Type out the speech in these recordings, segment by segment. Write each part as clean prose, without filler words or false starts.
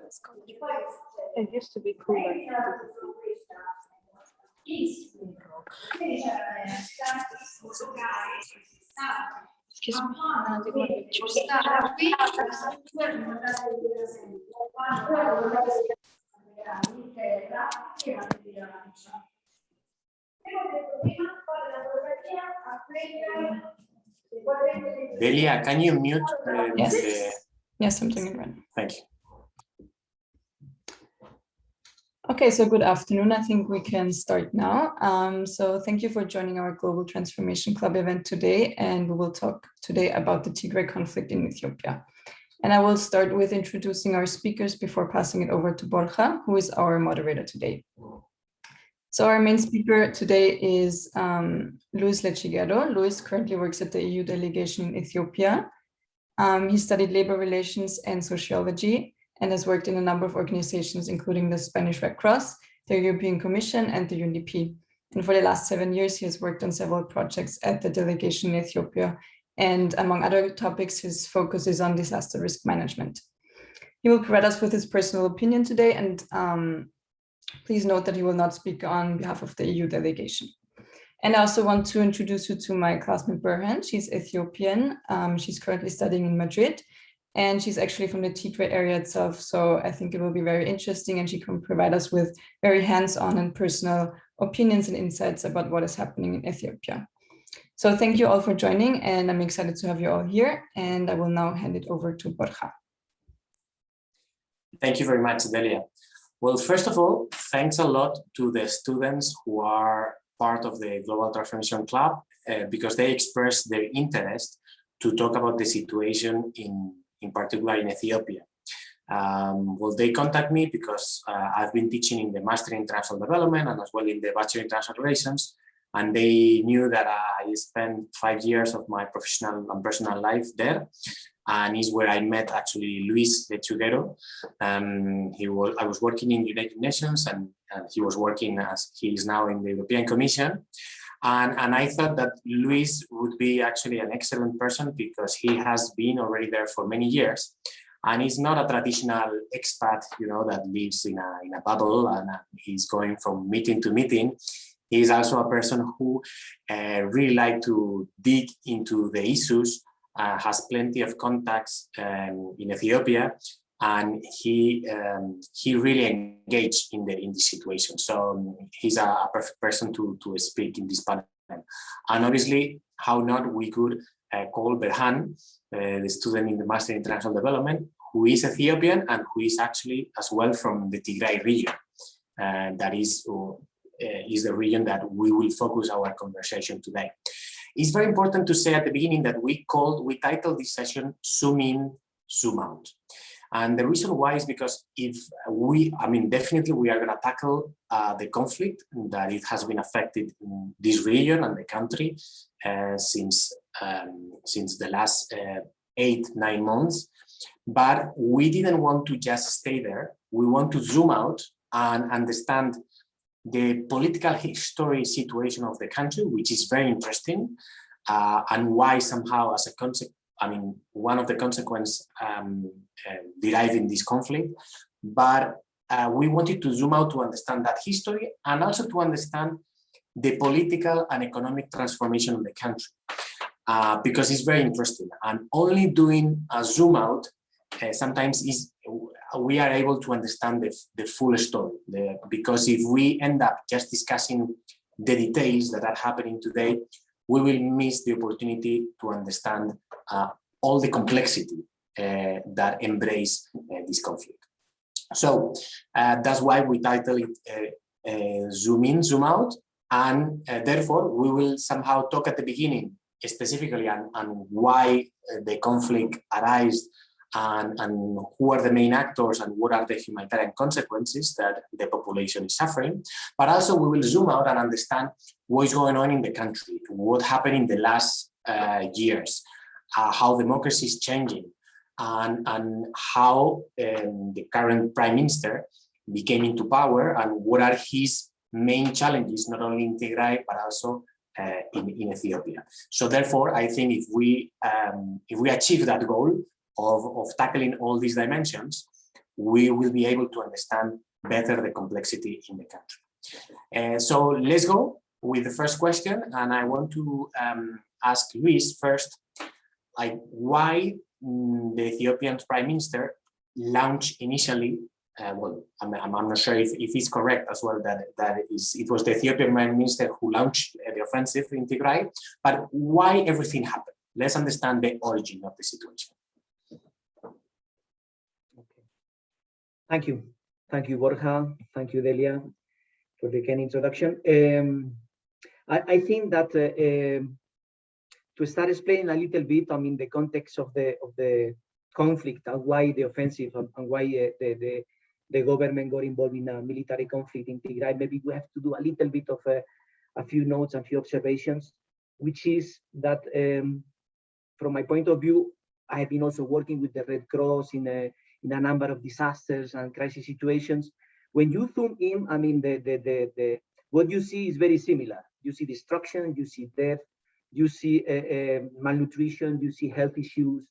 It used to be cooler. Excuse me. I did want Delia, can you mute? Yes, I'm doing it right now. Thank you. Okay, so good afternoon. I think we can start now. So thank you for joining our Global Transformation Club event today, and we will talk today about the Tigray conflict in Ethiopia. And I will start with introducing our speakers before passing it over to Borja, who is our moderator today. So our main speaker today is Luis Lechiguero. Luis currently works at the EU delegation in Ethiopia. He studied labor relations and sociology and has worked in a number of organizations, including the Spanish Red Cross, the European Commission, and the UNDP. And for the last 7 years, he has worked on several projects at the delegation in Ethiopia. And among other topics, his focus is on disaster risk management. He will provide us with his personal opinion today, and please note that he will not speak on behalf of the EU delegation. And I also want to introduce you to my classmate Berhan. She's Ethiopian. She's currently studying in Madrid, and she's actually from the Tigray area itself. So I think it will be very interesting, and she can provide us with very hands-on and personal opinions and insights about what is happening in Ethiopia. So thank you all for joining, and I'm excited to have you all here. And I will now hand it over to Borja. Thank you very much, Delia. Well, first of all, thanks a lot to the students who are part of the Global Transformation Club because they expressed their interest to talk about the situation in particular in Ethiopia. Well, they contact me because I've been teaching in the Master in International Development and as well in the Bachelor in International Relations, and they knew that I spent 5 years of my professional and personal life there. And is where I met actually Luis Lechiguero. I was working in the United Nations, and he was working as he is now in the European Commission. And I thought that Luis would be actually an excellent person because he has been already there for many years. And he's not a traditional expat, you know, that lives in a bubble and he's going from meeting to meeting. He's also a person who really like to dig into the issues, has plenty of contacts in Ethiopia, and he really engaged in the situation. So he's a perfect person to speak in this panel. And obviously, how not, we could call Berhan, the student in the Master in International Development, who is Ethiopian and who is actually as well from the Tigray region. That is the region that we will focus our conversation today. It's very important to say at the beginning that we titled this session Zoom In, Zoom Out. And the reason why is because definitely we are going to tackle the conflict that it has been affected in this region and the country since the last 8-9 months. But we didn't want to just stay there. We want to zoom out and understand the political history situation of the country, which is very interesting, and why somehow as a consequence, one of the consequences deriving this conflict. But we wanted to zoom out to understand that history and also to understand the political and economic transformation of the country, because it's very interesting. And only doing a zoom out sometimes we are able to understand the full story, because if we end up just discussing the details that are happening today, we will miss the opportunity to understand all the complexity that embrace this conflict. So that's why we title it Zoom In, Zoom Out, and therefore we will somehow talk at the beginning specifically on why the conflict arose, and who are the main actors and what are the humanitarian consequences that the population is suffering. But also we will zoom out and understand what is going on in the country, what happened in the last years, how democracy is changing, and how the current Prime Minister became into power, and what are his main challenges, not only in Tigray, but also in Ethiopia. So therefore, I think if we achieve that goal of tackling all these dimensions, we will be able to understand better the complexity in the country. So let's go with the first question, and I want to ask Luis first, like why the Ethiopian Prime Minister launched initially, well, I'm not sure if it's correct as well that it was the Ethiopian Prime Minister who launched the offensive in Tigray, but why everything happened? Let's understand the origin of the situation. Okay. Thank you, Borja. Thank you, Delia, for the kind introduction. I think that to start explaining a little bit, I mean, the context of the conflict and why the offensive and why the government got involved in a military conflict in Tigray, maybe we have to do a little bit of a few notes and few observations, which is that from my point of view, I have been also working with the Red Cross in a number of disasters and crisis situations. When you zoom in, I mean, what you see is very similar. You see destruction, you see death, you see malnutrition, you see health issues,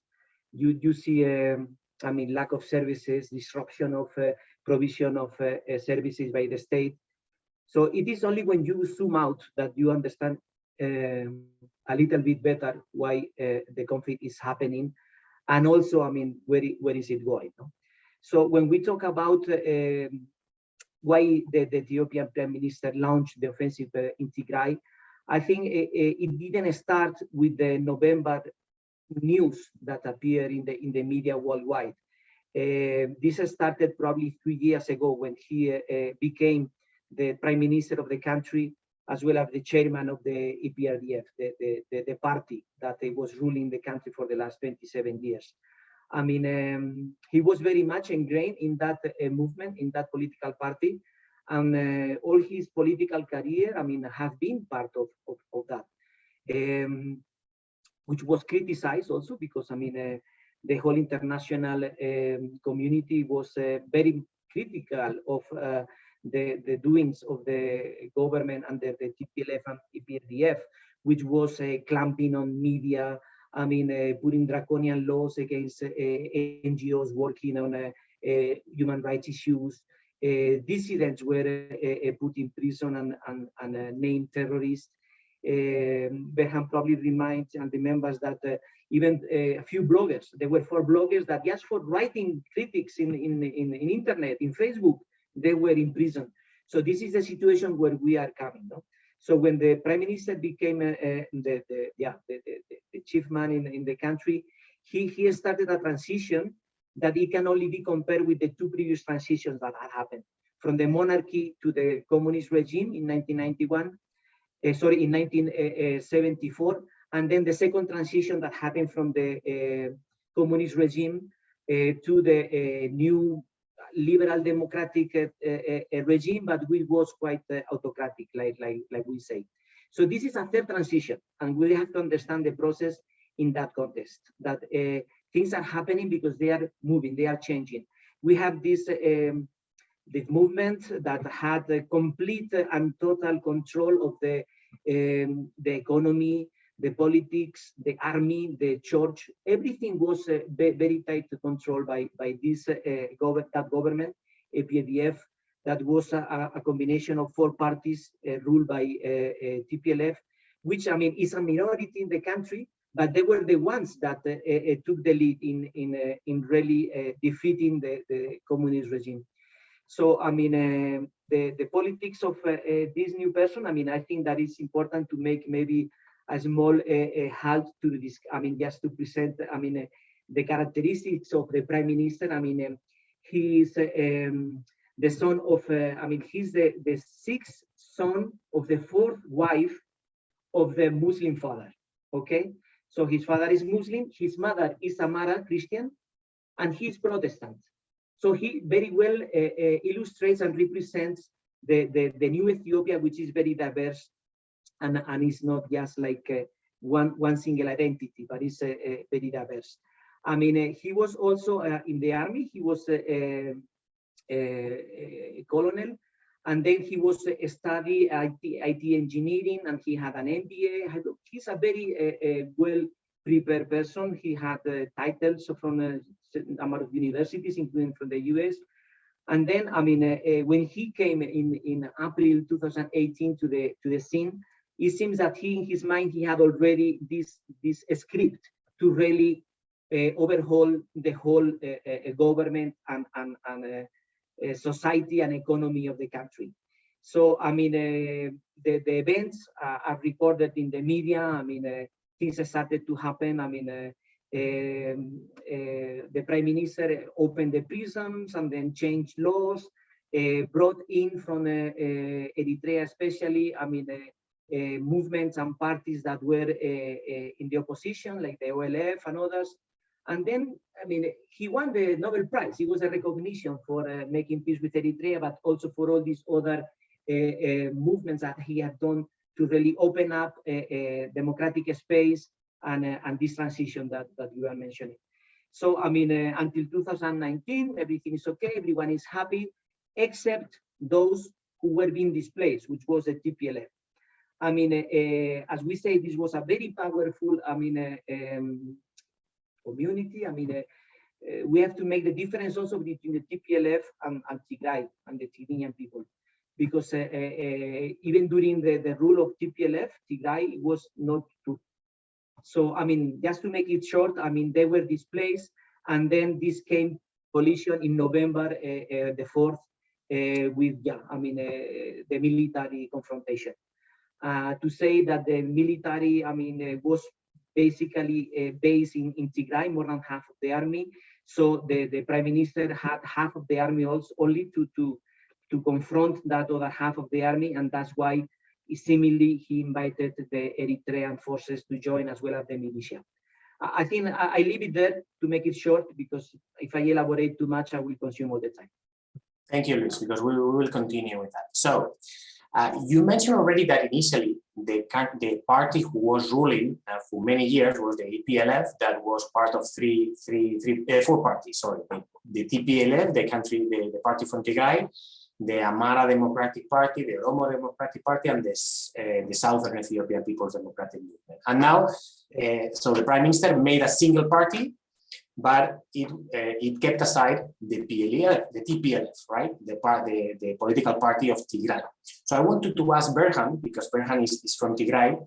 you see, I mean, lack of services, disruption of provision of services by the state. So it is only when you zoom out that you understand a little bit better why the conflict is happening, and also, I mean, where is it going? No? So when we talk about why the Ethiopian Prime Minister launched the offensive in Tigray, I think it didn't start with the November news that appeared in the media worldwide. This started probably 3 years ago when he became the Prime Minister of the country, as well as the chairman of the EPRDF, the party that was ruling the country for the last 27 years. I mean, he was very much ingrained in that movement, in that political party, and all his political career, I mean, has been part of that, which was criticized also because, I mean, the whole international community was very critical of the doings of the government under the TPLF and EPRDF, which was clamping on media, I mean, putting draconian laws against NGOs working on human rights issues. Dissidents were put in prison and named terrorists. Berhan probably reminds and remembers that even a few bloggers, there were 4 bloggers that just for writing critics in internet, in Facebook, they were in prison. So this is the situation where we are coming. No? So when the Prime Minister became the chief man in the country, he started a transition that it can only be compared with the 2 previous transitions that had happened, from the monarchy to the communist regime in 1974, and then the second transition that happened from the communist regime to the new liberal democratic regime, but which was quite autocratic, like we say. So this is a third transition, and we have to understand the process in that context, that things are happening because they are moving, they are changing. We have this movement that had a complete and total control of the economy, the politics, the army, the church. Everything was very tight control by this that government, APDF, that was a combination of 4 parties ruled by TPLF, which, I mean, is a minority in the country, but they were the ones that took the lead in really defeating the communist regime. So, I mean, the politics of this new person, I mean, I think that it's important to make maybe a small halt to this, I mean, just to present, I mean, the characteristics of the Prime Minister. I mean, he is the son of, I mean, he's the 6th son of the 4th wife of the Muslim father, okay? So his father is Muslim, his mother is Amara, Christian, and he's Protestant. So he very well illustrates and represents the new Ethiopia, which is very diverse, and it's not just like one single identity, but it's very diverse. I mean, he was also in the army. He was a colonel, and then he was study IT engineering, and he had an MBA. He's a very well prepared person. He had titles from number of universities, including from the US. And then, when he came in April 2018 to the scene, it seems that in his mind, he had already this script to really overhaul the whole government and society and economy of the country. So, the events are recorded in the media. Things started to happen. The prime minister opened the prisons and then changed laws, brought in from Eritrea, especially, movements and parties that were in the opposition, like the OLF and others. And then, he won the Nobel Prize. It was a recognition for making peace with Eritrea, but also for all these other movements that he had done to really open up a democratic space and this transition that you are mentioning. So, until 2019, everything is okay, everyone is happy, except those who were being displaced, which was the TPLF. As we say, this was a very powerful, community. We have to make the difference also between the TPLF and Tigray and the Tigrayan people, because even during the rule of TPLF, Tigray was not true. So, just to make it short, they were displaced, and then this came collision in November the 4th with, the military confrontation. To say that the military, was basically based in Tigray, more than half of the army. So the prime minister had half of the army also only to confront that other half of the army, and that's why similarly he invited the Eritrean forces to join as well as the militia. I think I leave it there to make it short, because if I elaborate too much, I will consume all the time. Thank you, Luis, because we will continue with that. So you mentioned already that initially the party who was ruling for many years was the EPLF, that was part of four parties. Sorry, the TPLF, the party from Tigray, the Amara Democratic Party, the Oromo Democratic Party, and the Southern Ethiopia People's Democratic Movement. And now, so the Prime Minister made a single party, but it kept aside the TPLF, right? The political party of Tigray. So I wanted to ask Berhan, because Berhan is from Tigray,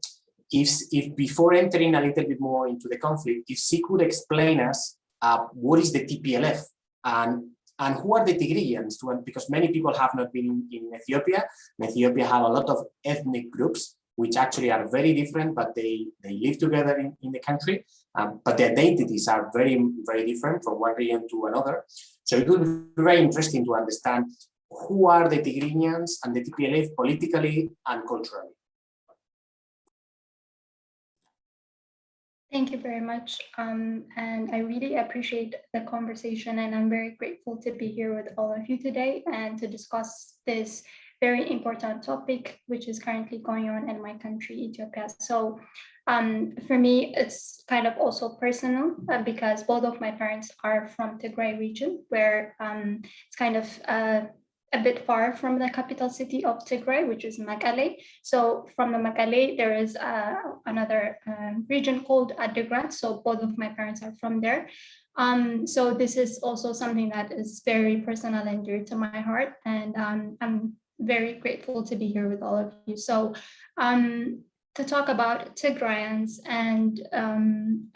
if before entering a little bit more into the conflict, if she could explain us what is the TPLF and who are the Tigrayans? Because many people have not been in Ethiopia. In Ethiopia have a lot of ethnic groups, which actually are very different, but they live together in the country. But the identities are very, very different from one region to another. So it would be very interesting to understand who are the Tigrayans and the TPLF politically and culturally. Thank you very much. And I really appreciate the conversation, and I'm very grateful to be here with all of you today and to discuss this very important topic, which is currently going on in my country, Ethiopia. So for me, it's kind of also personal because both of my parents are from Tigray region, where it's kind of a bit far from the capital city of Tigray, which is Mekelle. So from the Mekelle, there is another region called Adigrat. So both of my parents are from there. So this is also something that is very personal and dear to my heart. And I'm very grateful to be here with all of you. So to talk about Tigrayans and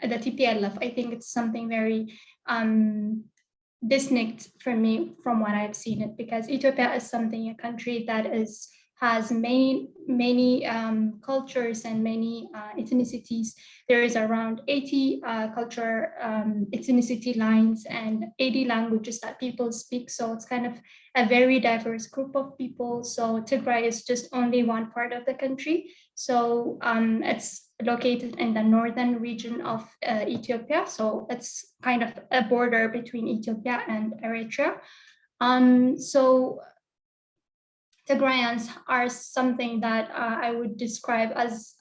the TPLF, I think it's something very distinct for me from what I've seen it, because Ethiopia is a country that has many cultures and many ethnicities. There is around 80 ethnicity lines and 80 languages that people speak. So it's kind of a very diverse group of people. So Tigray is just only one part of the country. So it's located in the northern region of Ethiopia. So it's kind of a border between Ethiopia and Eritrea. So Tigrayans are something that I would describe as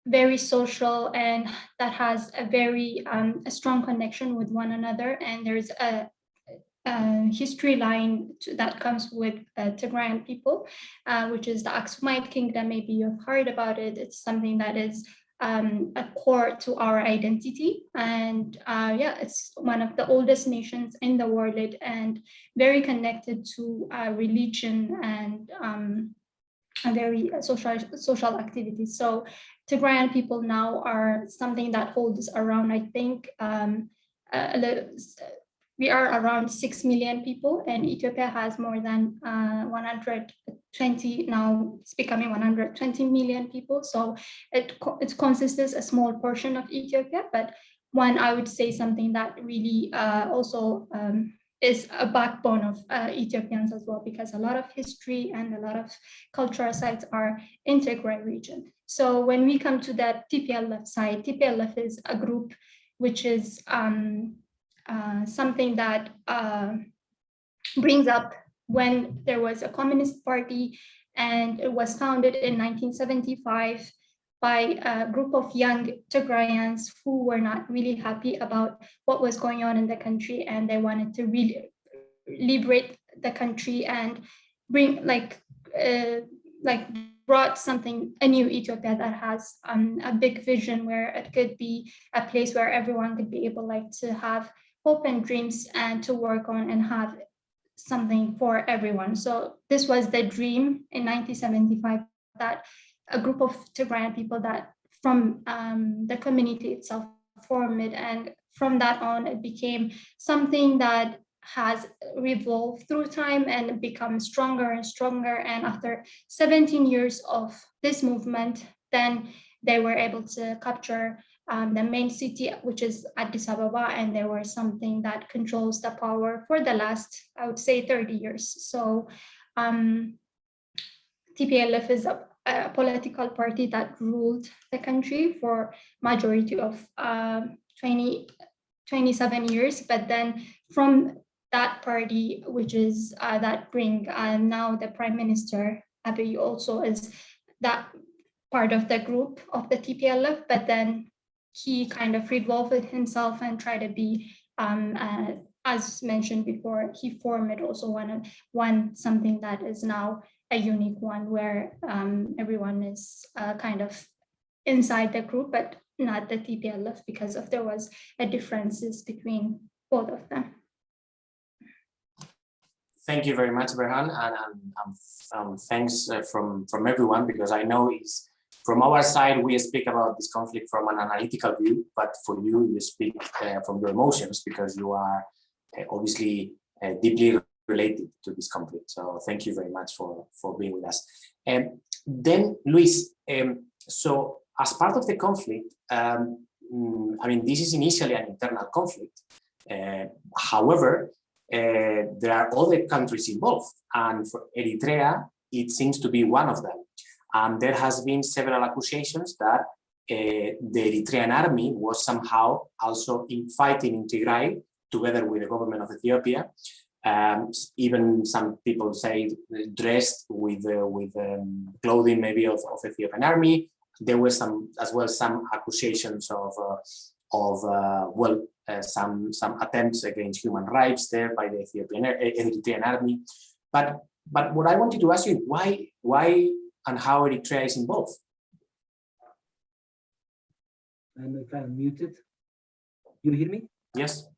very social, and that has a very a strong connection with one another. And there's a history line that comes with Tigrayan people, which is the Aksumite kingdom. Maybe you've heard about it. It's something that is a core to our identity. And yeah, it's one of the oldest nations in the world and very connected to religion and very social activities. So Tigrayan people now are something that holds around, I think, we are around 6 million people, and Ethiopia has more than 120, now it's becoming 120 million people. So it consists a small portion of Ethiopia, but one, I would say, something that really also is a backbone of Ethiopians as well, because a lot of history and a lot of cultural sites are in Tigray region. So when we come to the TPLF side, TPLF is a group which is something that brings up when there was a communist party, and it was founded in 1975 by a group of young Tigrayans who were not really happy about what was going on in the country, and they wanted to really liberate the country and bring brought something, a new Ethiopia that has a big vision where it could be a place where everyone could be able to have hope and dreams and to work on and have something for everyone. So this was the dream in 1975, that a group of Tigrayan people that from the community itself formed it, and from that on it became something that has revolved through time and become stronger and stronger. And after 17 years of this movement, then they were able to capture the main city, which is Addis Ababa, and they were something that controls the power for the last, I would say, 30 years. So TPLF is a political party that ruled the country for majority of 27 years, but then from that party, which is that bring now the Prime Minister Abiy also is that part of the group of the TPLF, but then he kind of revolved himself and tried to be, as mentioned before, he formed also something that is now a unique one where everyone is kind of inside the group, but not the TPLF, because there was a differences between both of them. Thank you very much, Berhan, and thanks from everyone, because I know it's from our side we speak about this conflict from an analytical view, but for you, you speak from your emotions, because you are obviously deeply related to this conflict. So thank you very much for being with us. Then, Luis, so as part of the conflict, I mean, this is initially an internal conflict. However, there are other countries involved, and for Eritrea, it seems to be one of them. And there has been several accusations that the Eritrean army was somehow also fighting in Tigray together with the government of Ethiopia. Even some people say dressed with clothing maybe of Ethiopian army. There were some accusations of some attempts against human rights there by the Eritrean army. But what I wanted to ask you, why and how Eritrea is involved? I don't know if I'm muted. You hear me? Yes.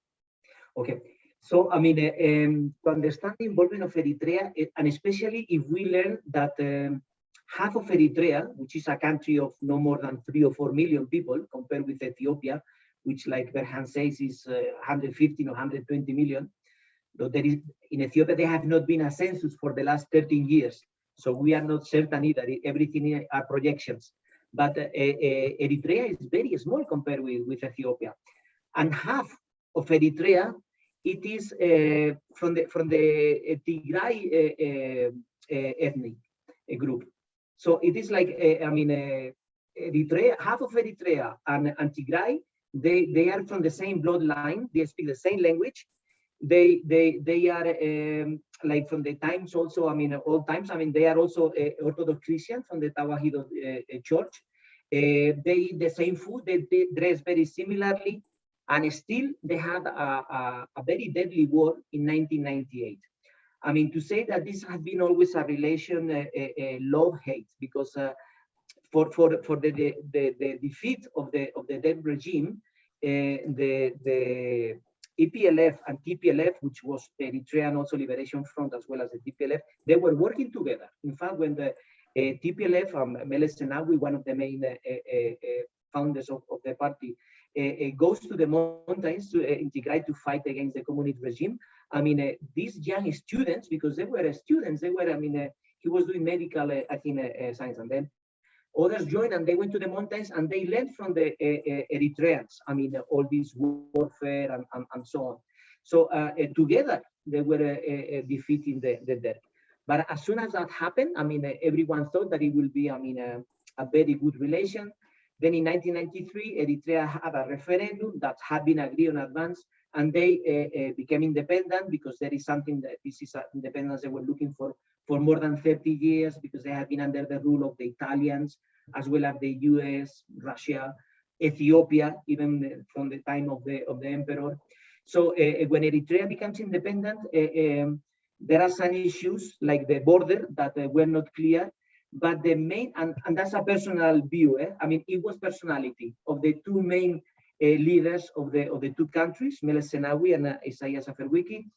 Okay. So, I mean, to understand the involvement of Eritrea, and especially if we learn that half of Eritrea, which is a country of no more than 3 or 4 million people, compared with Ethiopia, which, like Berhan says, is 115 or 120 million. Though there is, in Ethiopia, there have not been a census for the last 13 years. So we are not certain either. Everything are projections. But Eritrea is very small compared with Ethiopia. And half of Eritrea, it is from the Tigray ethnic group. So it is like, Eritrea, half of Eritrea and Tigray, they are from the same bloodline. They speak the same language. They are like from the times also, old times. They are also Orthodox Christian from the Tawahedo church. They eat the same food. They dress very similarly. And still, they had a very deadly war in 1998. To say that this has been always a relation, love-hate, because the defeat of the dead regime, the EPLF and TPLF, which was the Eritrean also Liberation Front as well as the TPLF, they were working together. In fact, when the TPLF, Meles Zenawi, one of the main founders of the party, goes to the mountains to integrate to fight against the communist regime. I mean, these young students, because they were students, they were, I mean, he was doing medical, I think, science, and then others joined and they went to the mountains and they learned from the Eritreans, I mean, all this warfare and so on. So together, they were defeating the dead. But as soon as that happened, I mean, everyone thought that it will be, I mean, a very good relation. Then in 1993, Eritrea had a referendum that had been agreed in advance, and they became independent because there is something that this is independence they were looking for more than 30 years, because they had been under the rule of the Italians, as well as the US, Russia, Ethiopia, even from the time of the emperor. So when Eritrea becomes independent, there are some issues like the border that were not clear. But the main, and that's a personal view, I mean, it was personality of the two main leaders of the two countries, Meles Zenawi and Isaias Afwerki,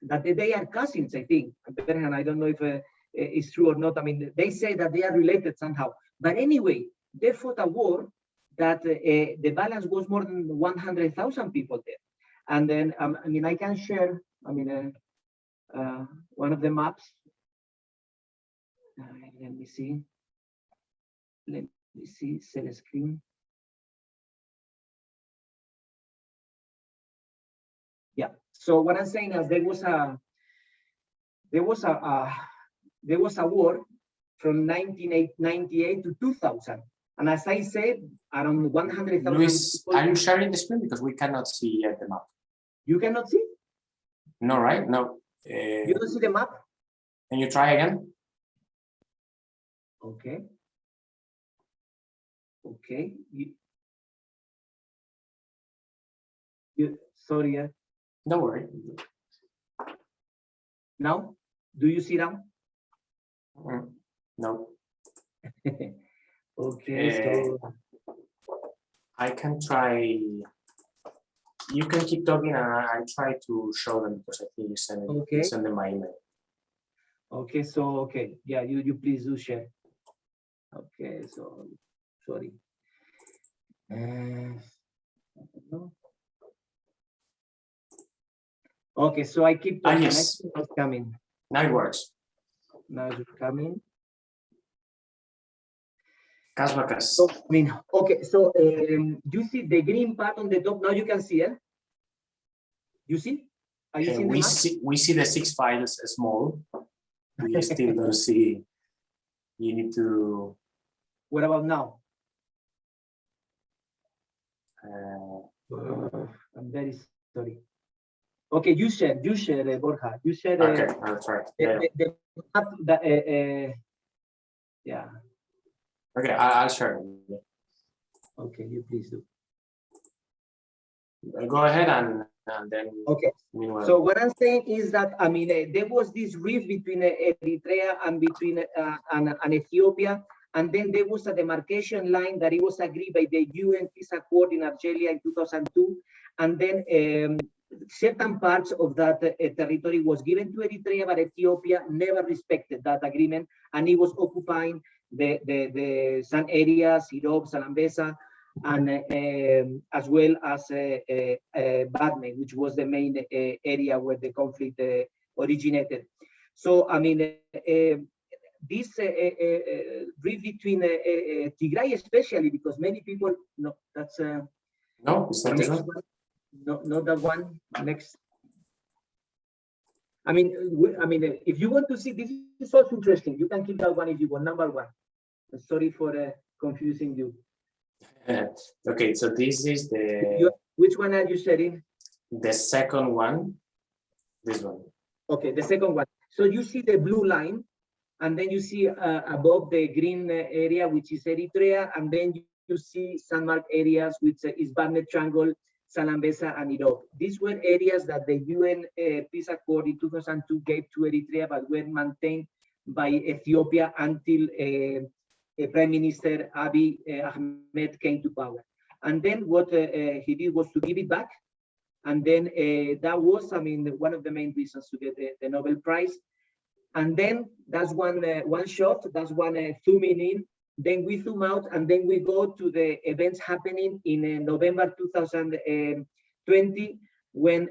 that they are cousins, I think. And I don't know if it's true or not. I mean, they say that they are related somehow. But anyway, they fought a war that the balance was more than 100,000 people there. And then, I mean, I can share, I mean, one of the maps. Let me see. Let me see, share screen. Yeah. So what I'm saying is there was a war from 1998 to 2000, and as I said, around 100,000. Luis, are you sharing the screen because we cannot see yet the map? You cannot see? No, right? No. You don't see the map? Can you try again? Okay. Okay. You sorry. Don't worry. Now, do you see now? No. Okay. So I can try. You can keep talking, and I try to show them because I think you send them my email. Okay. So okay. Yeah. You please do share. Okay. So sorry. Okay, so I keep talking. Yes. It's coming. Now it works. Now it's coming. So, I mean, okay, so you see the green part on the top. Now you can see it. You see? Are you seeing the map? We see the 6 files small. We still don't see. You need to. What about now? I'm very sorry. Okay, you share, Borja. You share. Okay, I'll try. The map yeah. Okay, I'll share. Okay, you please do. Go ahead and then. Okay. Meanwhile. So what I'm saying is that I mean there was this rift between Eritrea and between and Ethiopia, and then there was a demarcation line that it was agreed by the UN Peace Accord in Algeria in 2002, and then certain parts of that territory was given to Eritrea, but Ethiopia never respected that agreement, and it was occupying the some areas, Irob, Salambesa, and as well as Badme, which was the main area where the conflict originated. So, I mean, this rift between Tigray, especially because many people, no, that's no, it's not this one. No, not that one. Next. I mean, if you want to see, this is also interesting. You can keep that one if you want. Number one. Sorry for confusing you. Okay, so this is the. Which one are you sharing? The second one. This one. Okay, the second one. So you see the blue line, and then you see above the green area, which is Eritrea, and then you see sandmark areas, which is Badme Triangle, Salambesa, and Irob. These were areas that the UN Peace Accord in 2002 gave to Eritrea, but were maintained by Ethiopia until Prime Minister Abiy Ahmed came to power. And then what he did was to give it back. And then that was, I mean, one of the main reasons to get the Nobel Prize. And then that's one shot, that's one zooming in. Then we zoom out, and then we go to the events happening in November 2020, when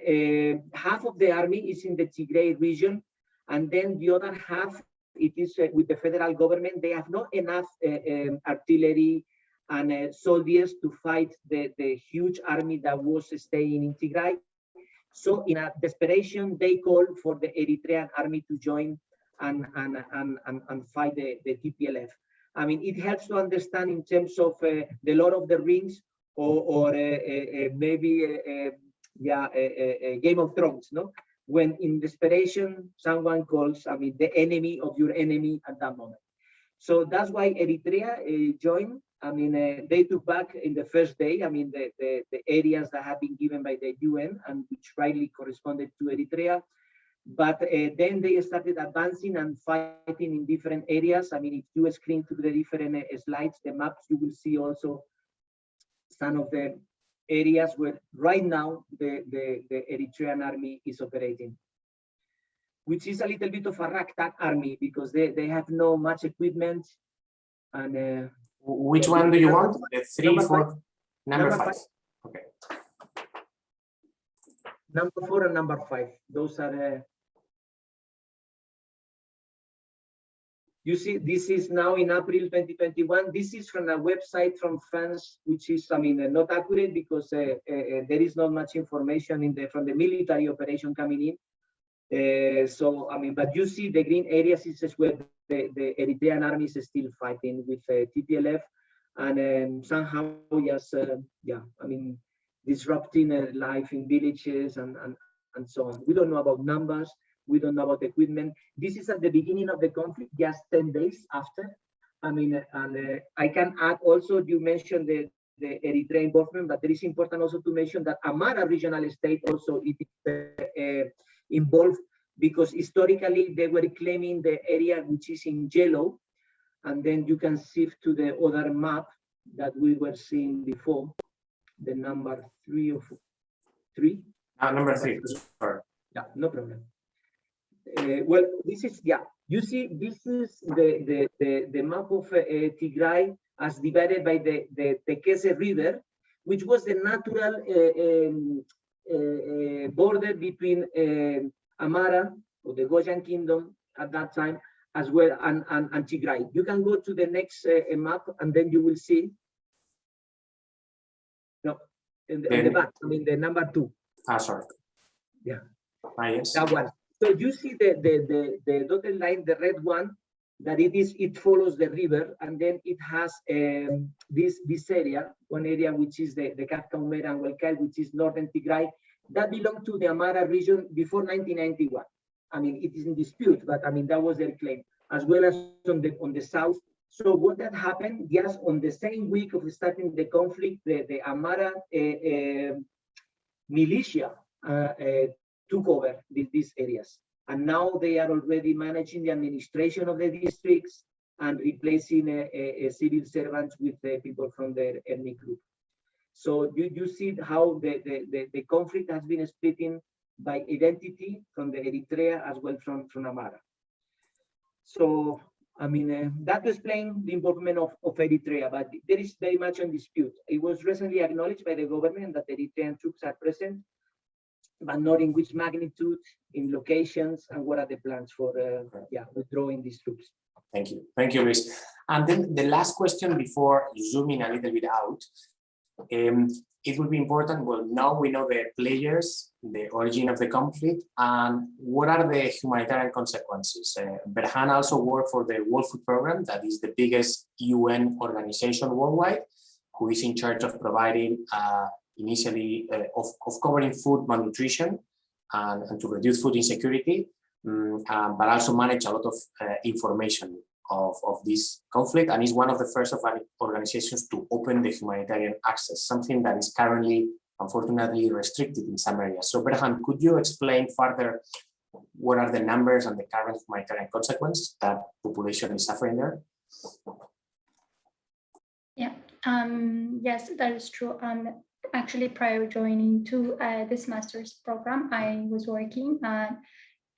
half of the army is in the Tigray region, and then the other half, it is with the federal government. They have not enough artillery and soldiers to fight the huge army that was staying in Tigray. So in a desperation, they call for the Eritrean army to join and fight the TPLF. I mean, it helps to understand in terms of the Lord of the Rings or maybe Game of Thrones, no? When in desperation, someone calls, I mean, the enemy of your enemy at that moment. So that's why Eritrea joined. I mean, they took back in the first day, I mean, the areas that have been given by the UN and which rightly corresponded to Eritrea. But then they started advancing and fighting in different areas. I mean, if you screen through the different slides, the maps, you will see also some of the areas where right now the Eritrean army is operating, which is a little bit of a ragtag army because they have no much equipment. And which one do you want? The 3, 4, number 5. Okay. Number 4 and number 5. Those are. You see, this is now in April 2021. This is from a website from France, which is, I mean, not accurate because there is not much information from the military operation coming in. So, I mean, but you see the green areas is where the Eritrean army is still fighting with TPLF and somehow, yes, I mean, disrupting life in villages and so on. We don't know about numbers. We don't know about equipment. This is at the beginning of the conflict, just 10 days after. I mean, and I can add also, you mentioned the Eritrean involvement, but it is important also to mention that Amara regional state also is involved because historically they were claiming the area which is in yellow. And then you can shift to the other map that we were seeing before, the number 3 or 3. Number 3, sorry. Yeah, no problem. Well, this is, you see, this is the map of Tigray as divided by the Tekese River, which was the natural border between Amara, or the Gojan Kingdom at that time, as well, and Tigray. You can go to the next map, and then you will see, no, in the back, I mean, the number 2. Sorry. Yeah. Yes. That one. So you see the dotted line, the red one, that it follows the river, and then it has this area, one area which is the Kafka Umera and Welkai, which is northern Tigray, that belonged to the Amara region before 1991. I mean, it is in dispute, but I mean that was their claim, as well as on the south. So what that happened, just on the same week of starting the conflict, the Amara militia took over these areas. And now they are already managing the administration of the districts and replacing civil servants with people from their ethnic group. So you see how the conflict has been splitting by identity from the Eritrea as well from Amara. So, I mean, that explains the involvement of Eritrea, but there is very much on dispute. It was recently acknowledged by the government that Eritrean troops are present, but not in which magnitude, in locations, and what are the plans for withdrawing these troops. Thank you, Luis. And then the last question before zooming a little bit out, it will be important. Well, now we know the players, the origin of the conflict, and what are the humanitarian consequences. Berhan also worked for the World Food Program, that is the biggest UN organization worldwide, who is in charge of providing initially of covering food malnutrition and to reduce food insecurity, but also manage a lot of information of this conflict, and is one of the first organizations to open the humanitarian access, something that is currently, unfortunately, restricted in some areas. So Berhan, could you explain further what are the numbers and the current humanitarian consequences that population is suffering there? Yes, that is true. Actually, prior joining to this master's program, I was working at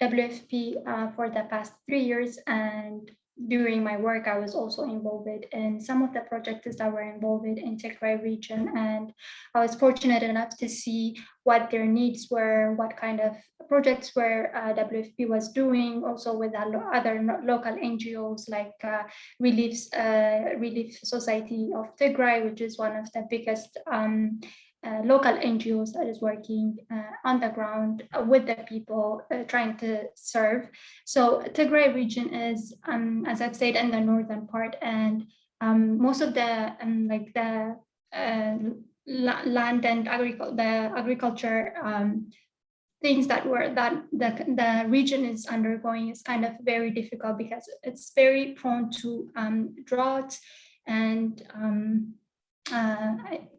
WFP for the past 3 years, and during my work, I was also involved in some of the projects that were involved in Tigray region, and I was fortunate enough to see what their needs were, what kind of projects were WFP was doing, also with other local NGOs like Relief Society of Tigray, which is one of the biggest local NGOs that is working on the ground with the people trying to serve. So Tigray region is, as I've said, in the northern part, and most of the land and agriculture things that the region is undergoing is kind of very difficult because it's very prone to drought, and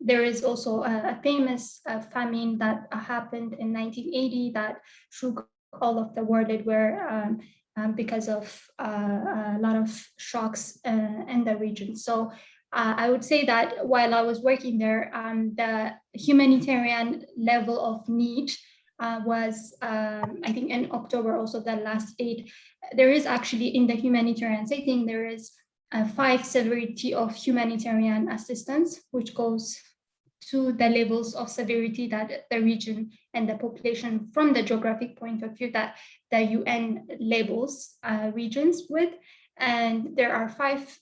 there is also a famous famine that happened in 1980 that shook all of the world. It were because of a lot of shocks in the region. So I would say that while I was working there, the humanitarian level of need was, I think in October, also the last aid, there is actually in the humanitarian setting, there is 5 severity of humanitarian assistance, which goes to the levels of severity that the region and the population from the geographic point of view that the UN labels regions with. And there are 5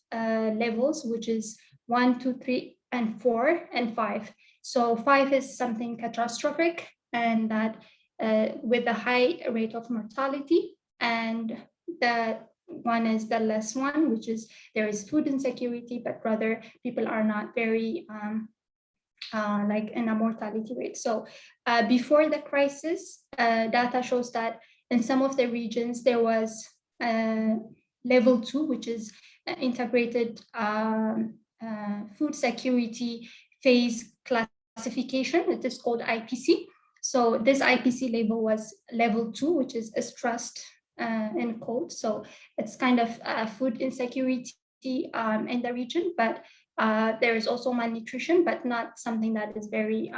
levels, which is 1, 2, 3, and 4, and 5. So 5 is something catastrophic, and that with a high rate of mortality, and the 1 is the less one, which is there is food insecurity, but rather people are not very like in a mortality rate. So before the crisis, data shows that in some of the regions there was level 2, which is integrated food security phase classification. It is called IPC. So this IPC label was level 2, which is stressed in cold. So it's kind of food insecurity in the region, but there is also malnutrition, but not something that is very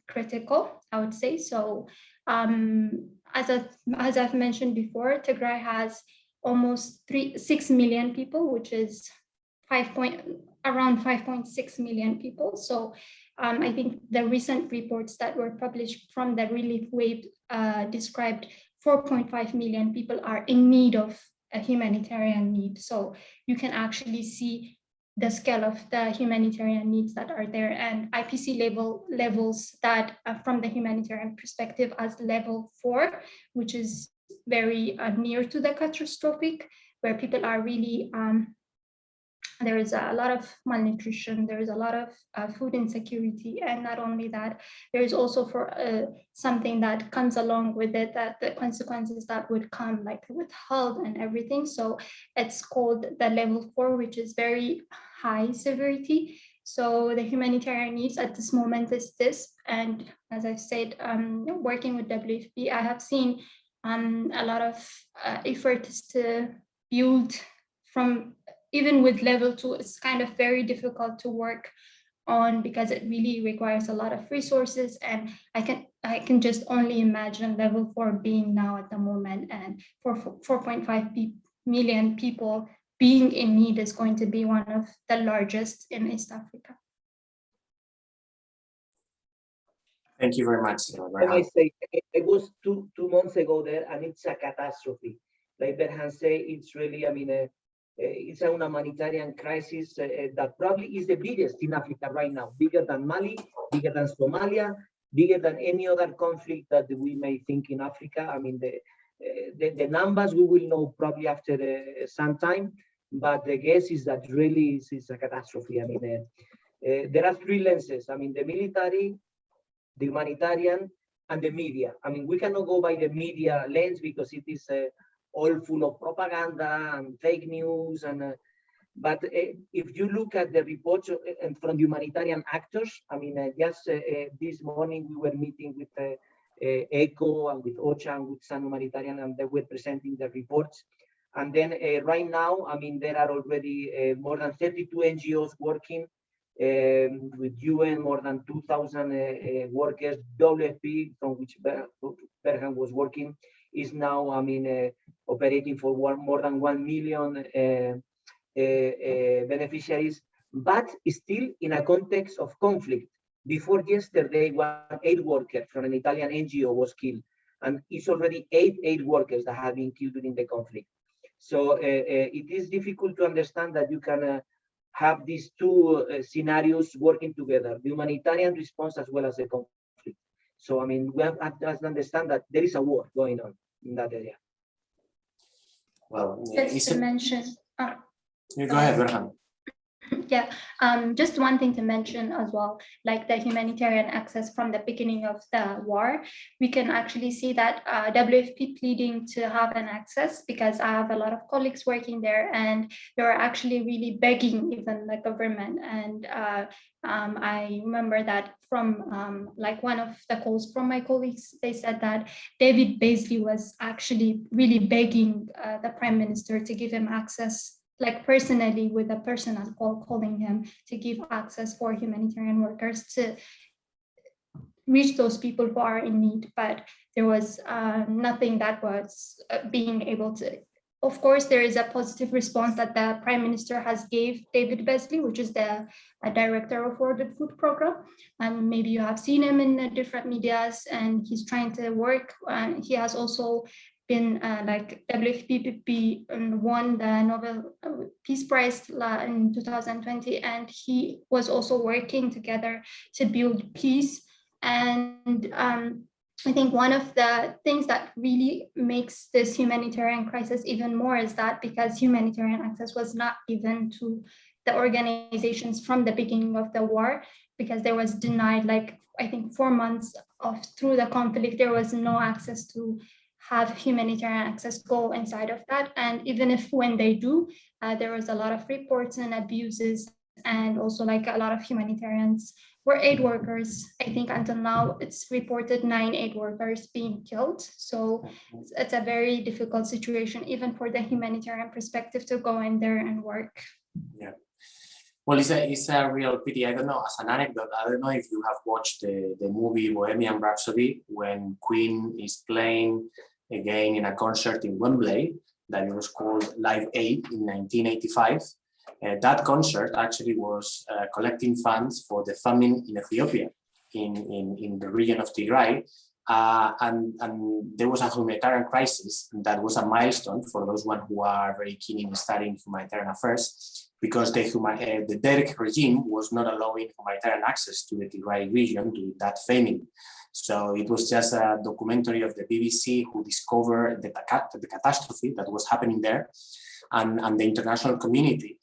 critical, I would say. So as I've mentioned before, Tigray has almost 6 million people, which is around 5.6 million people. So I think the recent reports that were published from the relief wave described 4.5 million people are in need of a humanitarian need. So you can actually see the scale of the humanitarian needs that are there, and IPC levels that from the humanitarian perspective as level 4, which is very near to the catastrophic, where people are really there is a lot of malnutrition, there is a lot of food insecurity, and not only that, there is also for something that comes along with it, that the consequences that would come, like with health and everything. So it's called the level 4, which is very high severity. So the humanitarian needs at this moment is this, and as I said, working with WFP, I have seen a lot of efforts to build from. Even with level 2, it's kind of very difficult to work on because it really requires a lot of resources. And I can just only imagine level 4 being now at the moment, and for 4.5 million people being in need is going to be one of the largest in East Africa. Thank you very much. I might say, I was two months ago there, and it's a catastrophe. Like Berhan say, it's really, I mean, it's a humanitarian crisis that probably is the biggest in Africa right now, bigger than Mali, bigger than Somalia, bigger than any other conflict that we may think in Africa. I mean, the numbers we will know probably after some time, but the guess is that really is a catastrophe. I mean, there are 3 lenses. I mean, the military, the humanitarian, and the media. I mean, we cannot go by the media lens because it is all full of propaganda and fake news. And but if you look at the reports from humanitarian actors, I mean, just this morning we were meeting with ECHO and with OCHA and with some humanitarian, and they were presenting the reports. And then right now, I mean, there are already more than 32 NGOs working with UN, more than 2,000 workers. WFP, from which Berhan was working, is now, operating for more than 1 million beneficiaries, but still in a context of conflict. Before yesterday, one aid worker from an Italian NGO was killed, and it's already eight aid workers that have been killed during the conflict. So it is difficult to understand that you can have these two scenarios working together, the humanitarian response as well as the conflict. So, we have to understand that there is a war going on in that area. Well, just to mention. You go ahead, Berhan. Yeah, just one thing to mention as well, like the humanitarian access from the beginning of the war, we can actually see that WFP pleading to have an access, because I have a lot of colleagues working there and they were actually really begging even the government. And I remember that from like one of the calls from my colleagues, they said that David Beasley was actually really begging the Prime Minister to give him access, like personally, with a personal call, calling him to give access for humanitarian workers to reach those people who are in need. But there was nothing that was being able to. Of course, there is a positive response that the Prime Minister has gave David Beasley, which is the director of World Food Program. And maybe you have seen him in different medias, and he's trying to work. He has also been like WFP won the Nobel Peace Prize in 2020, and he was also working together to build peace. And I think one of the things that really makes this humanitarian crisis even more is that because humanitarian access was not given to the organizations from the beginning of the war, because there was denied, like I think 4 months through the conflict, there was no access to have humanitarian access go inside of that. And even if when they do, there was a lot of reports and abuses, and also like a lot of humanitarians were aid workers. I think until now it's reported 9 aid workers being killed. So it's a very difficult situation, even for the humanitarian perspective, to go in there and work. Yeah. Well, it's a real pity. I don't know, as an anecdote, I don't know if you have watched the movie Bohemian Rhapsody, when Queen is playing again in a concert in Wembley that was called Live Aid in 1985. That concert actually was collecting funds for the famine in Ethiopia, in the region of Tigray. And there was a humanitarian crisis that was a milestone for those who are very keen in studying humanitarian affairs, because the Derg regime was not allowing humanitarian access to the Tigray region during that famine. So it was just a documentary of the BBC who discovered the catastrophe that was happening there, and the international community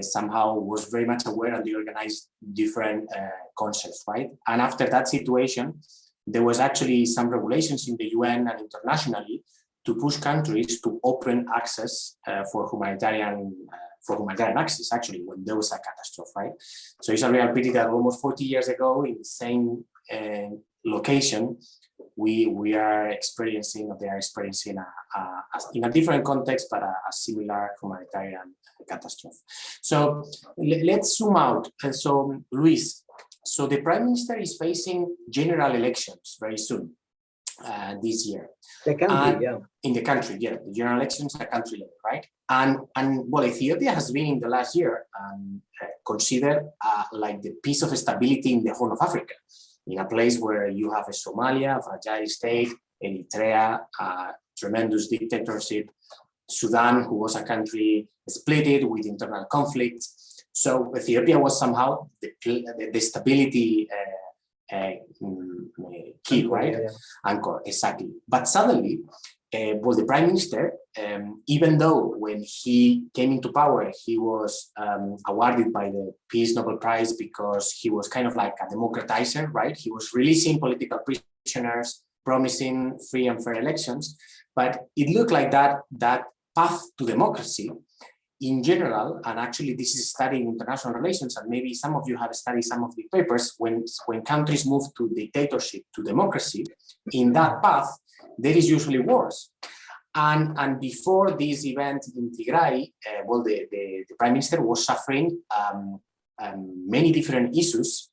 somehow was very much aware, and they organized different concerts, right? And after that situation, there was actually some regulations in the UN and internationally to push countries to open access for humanitarian access, actually, when there was a catastrophe, right? So it's a real pity that almost 40 years ago, in the same location, we are experiencing, or they are experiencing in a different context, but a similar humanitarian catastrophe. So let's zoom out. So Luis, so the Prime Minister is facing general elections very soon this year. The country, yeah. In the country, yeah. The general elections at country level, right? And well, Ethiopia has been in the last year considered like the piece of stability in the Horn of Africa, in a place where you have a Somalia, a fragile state, Eritrea, a tremendous dictatorship, Sudan, who was a country splitted with internal conflicts. So Ethiopia was somehow the stability key, right? Yeah. Anchor, exactly. But suddenly, well, the Prime Minister, even though when he came into power, he was awarded by the Peace Nobel Prize because he was kind of like a democratizer, right? He was releasing political prisoners, promising free and fair elections. But it looked like that path to democracy in general, and actually this is studying international relations, and maybe some of you have studied some of the papers, when countries move to dictatorship to democracy, in that path, there is usually wars. And before this event in Tigray, well, the Prime Minister was suffering many different issues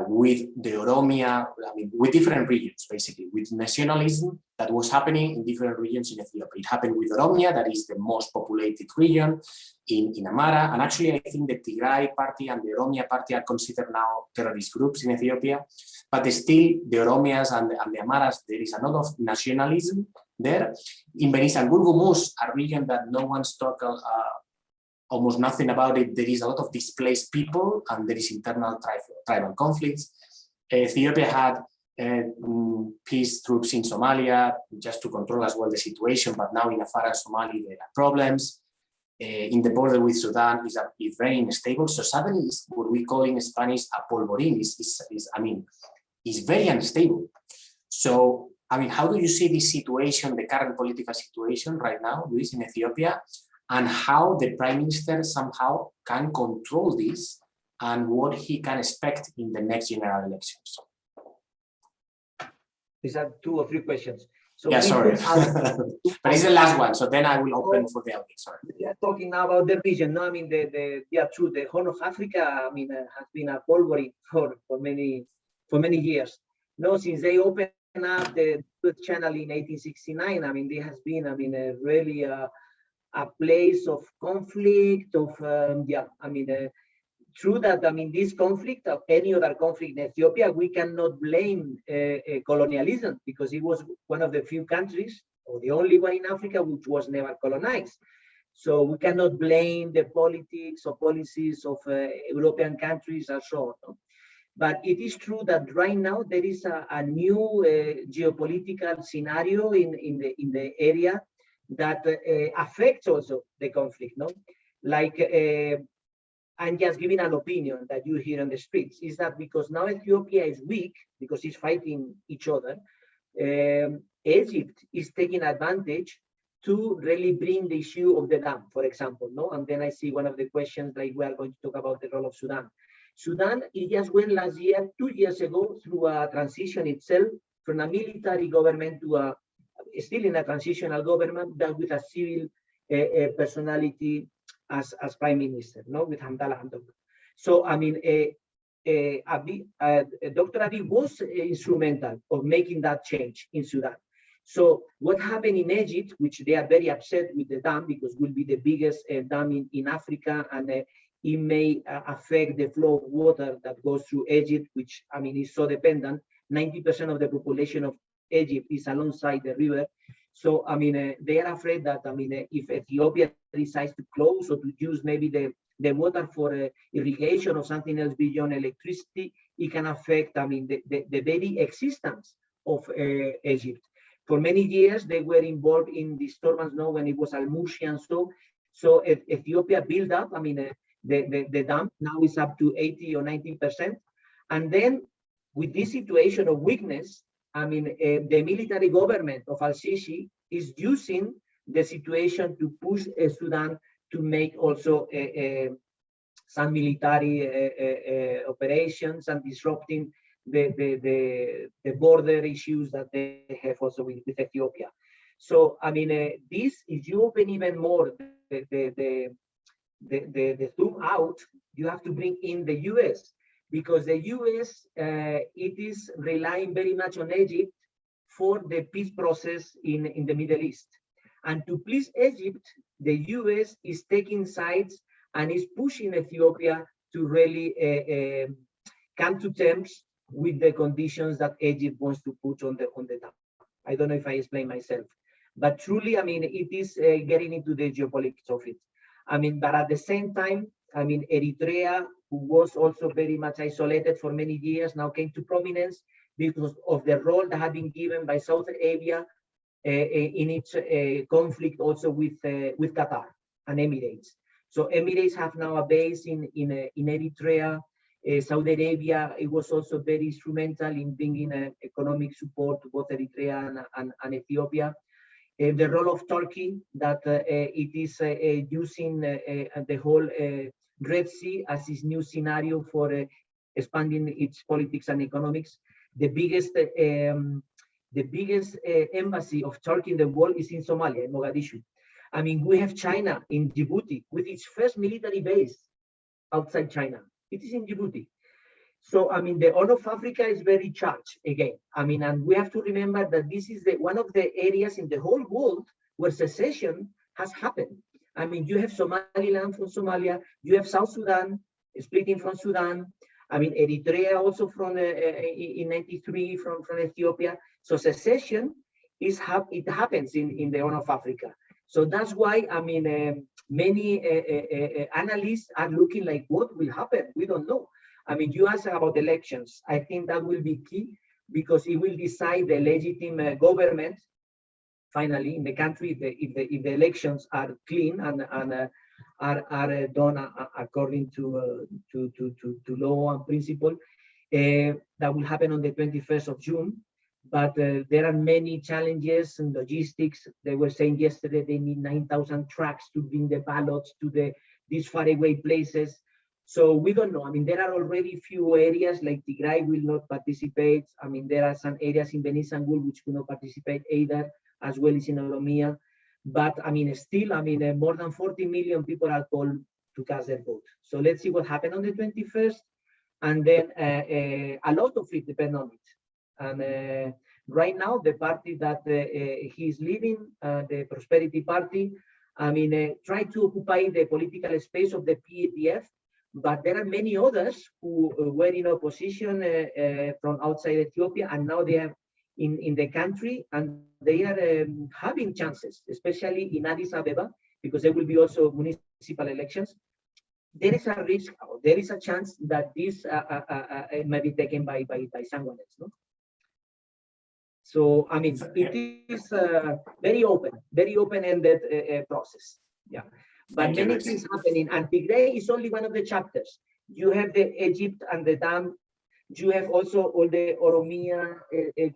with the Oromia, with different regions, basically, with nationalism that was happening in different regions in Ethiopia. It happened with Oromia, that is the most populated region in Amara, and actually I think the Tigray party and the Oromia party are considered now terrorist groups in Ethiopia, but still the Oromias and the Amaras, there is a lot of nationalism there. In Benishangul Gumuz, a region that no one's talked almost nothing about it, there is a lot of displaced people and there is internal tribal conflicts. Ethiopia had peace troops in Somalia just to control as well the situation, but now in Afar and Somali there are problems. In the border with Sudan is very unstable. So suddenly it's what we call in Spanish a polvorín, is very unstable. So, how do you see this situation, the current political situation right now, Luis, in Ethiopia, and how the Prime Minister somehow can control this and what he can expect in the next general elections? These are 2 or 3 questions. So yeah, sorry. But it's the last one, so then I will open for the audience. Sorry. We are talking now about the region. No, true. The Horn of Africa, has been a polvorín for many years. No, since they opened up the channel in 1869, there has been, really a place of conflict, true that, this conflict, of any other conflict in Ethiopia, we cannot blame colonialism, because it was one of the few countries, or the only one in Africa, which was never colonized. So we cannot blame the politics or policies of European countries and so on. But it is true that right now there is a new geopolitical scenario in the area that affects also the conflict. No, like I'm just giving an opinion that you hear on the streets, is that because now Ethiopia is weak because it's fighting each other, Egypt is taking advantage to really bring the issue of the dam, for example. No, and then I see one of the questions, like we are going to talk about the role of Sudan. Sudan, it just went last year, 2 years ago, through a transition itself from a military government to a still in a transitional government, that with a civil personality as prime minister, no, with Hamdallah Hamdok. So Dr. Abiy was instrumental of making that change in Sudan. So what happened in Egypt, which they are very upset with the dam, because it will be the biggest dam in Africa, and it may affect the flow of water that goes through Egypt, which is so dependent. 90% of the population of Egypt is alongside the river. So they are afraid that if Ethiopia decides to close or to use maybe the water for irrigation or something else beyond electricity, it can affect the very existence of Egypt. For many years they were involved in disturbance, no, when it was Al-Mushi and so Ethiopia built up the dam. Now is up to 80 or 90%, and then with this situation of weakness, the military government of Al-Sisi is using the situation to push Sudan to make also some military operations and disrupting the border issues that they have also with Ethiopia. So this, if you open even more the zoom out, you have to bring in the US, because the US it is relying very much on Egypt for the peace process in the Middle East. And to please Egypt, the US is taking sides and is pushing Ethiopia to really come to terms with the conditions that Egypt wants to put on the dam. I don't know if I explain myself, but truly, it is getting into the geopolitics of it. But at the same time, Eritrea, who was also very much isolated for many years, now came to prominence because of the role that had been given by Saudi Arabia in its conflict also with Qatar and Emirates. So Emirates have now a base in Eritrea. Saudi Arabia, it was also very instrumental in bringing economic support to both Eritrea and Ethiopia. The role of Turkey, that it is using the whole Red Sea as its new scenario for expanding its politics and economics. The biggest embassy of Turkey in the world is in Somalia, in Mogadishu. We have China in Djibouti with its first military base outside China. It is in Djibouti. So, I mean, the Horn of Africa is very charged again. I mean, and we have to remember that this is one of the areas in the whole world where secession has happened. I mean, you have Somaliland from Somalia, you have South Sudan splitting from Sudan. I mean, Eritrea also from in '93 from Ethiopia. So secession it happens in the Horn of Africa. So that's why, I mean, many analysts are looking like, what will happen? We don't know. I mean, you asked about elections. I think that will be key because it will decide the legitimate government finally in the country if the elections are clean and are done according to law and principle. That will happen on the 21st of June. But there are many challenges and logistics. They were saying yesterday they need 9,000 trucks to bring the ballots to these faraway places. So we don't know. I mean, there are already few areas like Tigray will not participate. I mean, there are some areas in Benishangul which will not participate either, as well as in Oromia. But I mean, still, I mean, more than 40 million people are called to cast their vote. So let's see what happened on the 21st. And then a lot of it depends on it. And right now, the party that he's leading, the Prosperity Party, I mean, try to occupy the political space of the PADF, but there are many others who were in opposition from outside Ethiopia, and now they are in the country, and they are having chances, especially in Addis Ababa, because there will be also municipal elections. There is a risk, there is a chance that this may be taken by someone else. No? So, I mean, it is very open-ended process. Yeah, but many things happening. And Tigray is only one of the chapters. You have the Egypt and the dam. You have also all the Oromia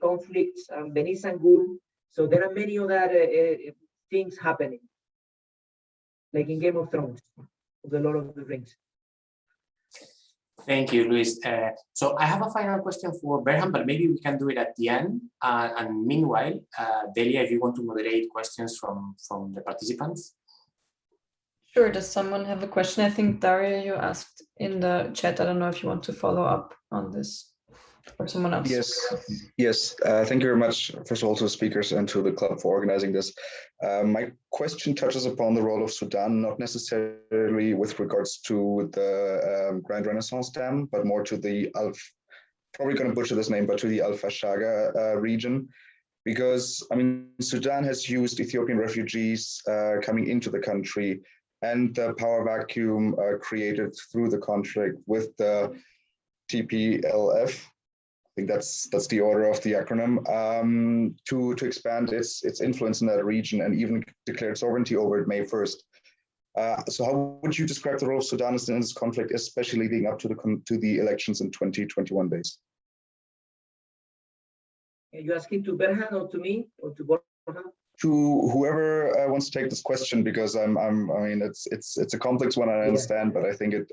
conflicts and Benishangul. So there are many other things happening, like in Game of Thrones, The Lord of the Rings. Thank you, Luis. So I have a final question for Berhan, but maybe we can do it at the end. And meanwhile, Delia, if you want to moderate questions from the participants. Sure. Does someone have a question? I think, Daria, you asked in the chat. I don't know if you want to follow up on this or someone else. Yes. Thank you very much, first of all, to the speakers and to the club for organizing this. My question touches upon the role of Sudan, not necessarily with regards to the Grand Renaissance Dam, but more to the probably going to butcher this name, but to the Al-Fashaga region. Because, I mean, Sudan has used Ethiopian refugees coming into the country and the power vacuum created through the conflict with the TPLF. I think that's the order of the acronym, to expand its influence in that region and even declared sovereignty over it May 1st. So how would you describe the role of Sudan in this conflict, especially leading up to the elections in 2021 days? Are you asking to Berhan or to me or to Berhan? To whoever wants to take this question, because I mean it's a complex one, I understand, but I think it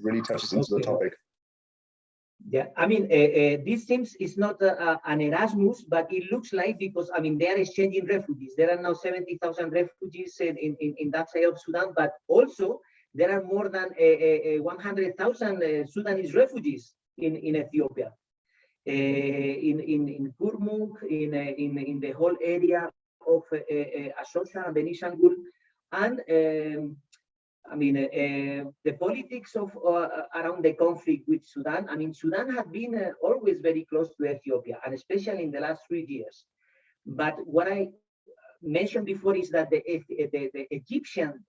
really touches into the topic. Yeah, I mean, this seems is not an Erasmus, but it looks like, because I mean they are exchanging refugees. There are now 70,000 refugees in that side of Sudan, but also there are more than 100,000 Sudanese refugees in Ethiopia, in Kurmuk, in the whole area of Ashosa and Benishangul, and I mean, the politics of around the conflict with Sudan. I mean, Sudan had been always very close to Ethiopia, and especially in the last 3 years. But what I mentioned before is that the Egyptian